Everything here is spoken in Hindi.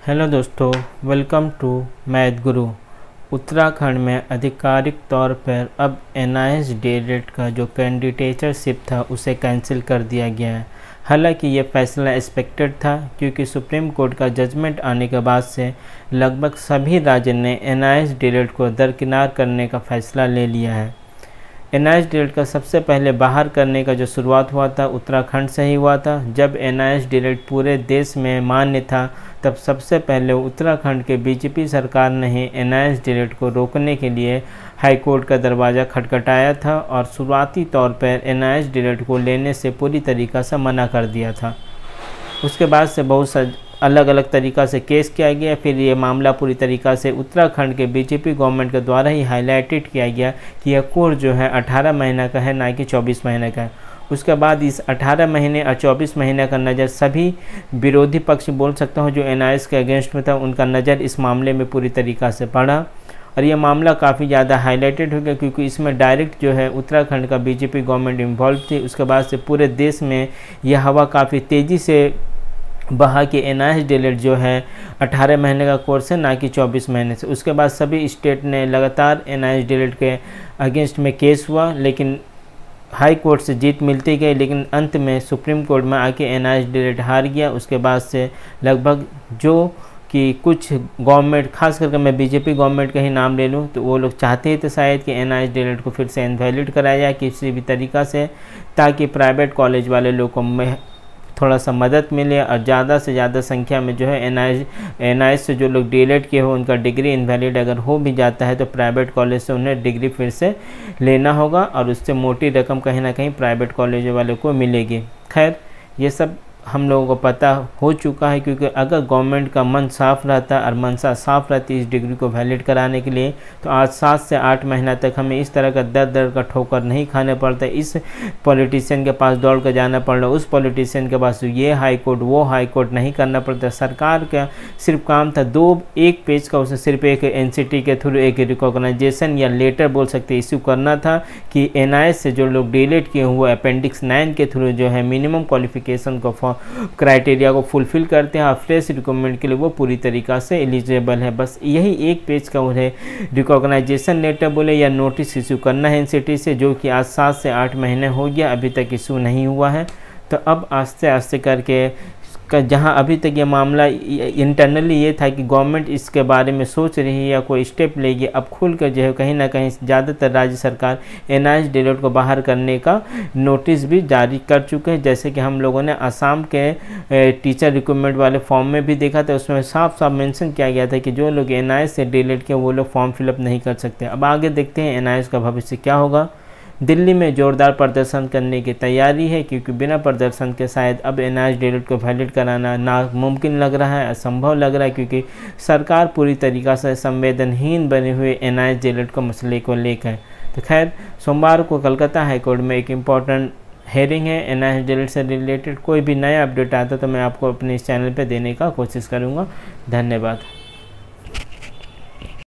हेलो दोस्तों, वेलकम टू मैथ गुरु। उत्तराखंड में आधिकारिक तौर पर अब NIS DELED का जो कैंडिडेटशिप था उसे कैंसिल कर दिया गया है। हालांकि ये फैसला एक्सपेक्टेड था क्योंकि सुप्रीम कोर्ट का जजमेंट आने के बाद से लगभग सभी राज्य ने NIS DELED को दरकिनार करने का फैसला ले लिया है। NIS DELED का सबसे पहले बाहर करने का जो शुरुआत हुआ था उत्तराखंड से ही हुआ था। जब NIS DELED पूरे देश में मान्य था तब सबसे पहले उत्तराखंड के BJP सरकार ने ही NIS DELED को रोकने के लिए हाई कोर्ट का दरवाज़ा खटखटाया था और शुरुआती तौर पर NIS DELED को लेने से पूरी तरीक़ा से मना कर दिया था। उसके बाद से बहुत अलग अलग तरीक़ा से केस किया गया। फिर ये मामला पूरी तरीक़ा से उत्तराखंड के BJP गवर्नमेंट के द्वारा ही हाईलाइटेड किया गया कि यह कोर्स जो है 18 महीना का है, ना कि 24 महीने का है। उसके बाद इस 18 महीने और 24 महीने का नज़र सभी विरोधी पक्ष बोल सकता हूँ जो NIS के अगेंस्ट में था, उनका नज़र इस मामले में पूरी तरीक़ा से पड़ा और ये मामला काफ़ी ज़्यादा हाईलाइटेड हो गया क्योंकि इसमें डायरेक्ट जो है उत्तराखंड का BJP गवर्नमेंट इन्वॉल्व थी। उसके बाद से पूरे देश में यह हवा काफ़ी तेज़ी से बहा कि NIS DELED जो है 18 महीने का कोर्स है, ना कि 24 महीने से। उसके बाद सभी स्टेट ने लगातार NIS DELED के अगेंस्ट में केस हुआ, लेकिन हाई कोर्ट से जीत मिलती गई, लेकिन अंत में सुप्रीम कोर्ट में आके NIS DELED हार गया। उसके बाद से लगभग जो कि कुछ गवर्नमेंट, खास करके मैं BJP गवर्नमेंट का ही नाम ले लूँ, तो वो लोग चाहते थे शायद कि NIS DELED को फिर से इनवैलिड कराया जाए किसी भी तरीक़ा से, ताकि प्राइवेट कॉलेज वाले लोग को थोड़ा सा मदद मिले और ज़्यादा से ज़्यादा संख्या में जो है NIS से जो लोग DELED किए हो उनका डिग्री इनवैलिड अगर हो भी जाता है तो प्राइवेट कॉलेज से उन्हें डिग्री फिर से लेना होगा और उससे मोटी रकम कहीं ना कहीं प्राइवेट कॉलेज वालों को मिलेगी। खैर, ये सब हम लोगों को पता हो चुका है क्योंकि अगर गवर्नमेंट का मन साफ़ रहता और मनसा साफ़ रहती इस डिग्री को वैलिड कराने के लिए, तो आज 7 से 8 महीना तक हमें इस तरह का दर का ठोकर नहीं खाने पड़ता। इस पॉलिटिशियन के पास दौड़ कर जाना पड़ रहा, उस पॉलिटिशियन के पास ये हाई कोर्ट वो हाई कोर्ट नहीं करना पड़ता। सरकार का सिर्फ काम था एक पेज का, उसे सिर्फ एक NCT के थ्रू एक रिकॉग्नाइजेशन या लेटर बोल सकते इश्यू करना था कि NIS से जो लोग DELED किए हुए अपेंडिक्स 9 के थ्रू जो है मिनिमम क्वालिफिकेशन को क्राइटेरिया को फुलफिल करते हैं और फ्रेश रिक्रूटमेंट के लिए वो पूरी तरीक़ा से एलिजिबल है। बस यही एक पेज का उन्हें रिकॉग्नाइजेशन लेटर बोले या नोटिस इशू करना है NCT से, जो कि आज 7 से 8 महीने हो गया, अभी तक इशू नहीं हुआ है। तो अब आस्ते आस्ते करके जहां अभी तक ये मामला इंटरनली ये था कि गवर्नमेंट इसके बारे में सोच रही है या कोई स्टेप लेगी, अब खुल कर जो है कहीं ना कहीं ज़्यादातर राज्य सरकार NIS DELED को बाहर करने का नोटिस भी जारी कर चुके हैं। जैसे कि हम लोगों ने असम के टीचर रिक्रूटमेंट वाले फॉर्म में भी देखा था, उसमें साफ साफ मेंशन किया गया था कि जो लोग NIS से DELED के वो लोग फॉर्म फिलअप नहीं कर सकते। अब आगे देखते हैं NIS का भविष्य क्या होगा। दिल्ली में जोरदार प्रदर्शन करने की तैयारी है क्योंकि बिना प्रदर्शन के शायद अब NIS DELED को वैलिड कराना नामुमकिन लग रहा है, असंभव लग रहा है, क्योंकि सरकार पूरी तरीक़ा से संवेदनहीन बने हुए NIS DELED को मसले को लेकर। तो खैर, सोमवार को कलकत्ता हाईकोर्ट में एक इम्पॉर्टेंट हेयरिंग है NIS DELED से रिलेटेड। कोई भी नया अपडेट आता तो मैं आपको अपने इस चैनल पर देने का कोशिश करूँगा। धन्यवाद।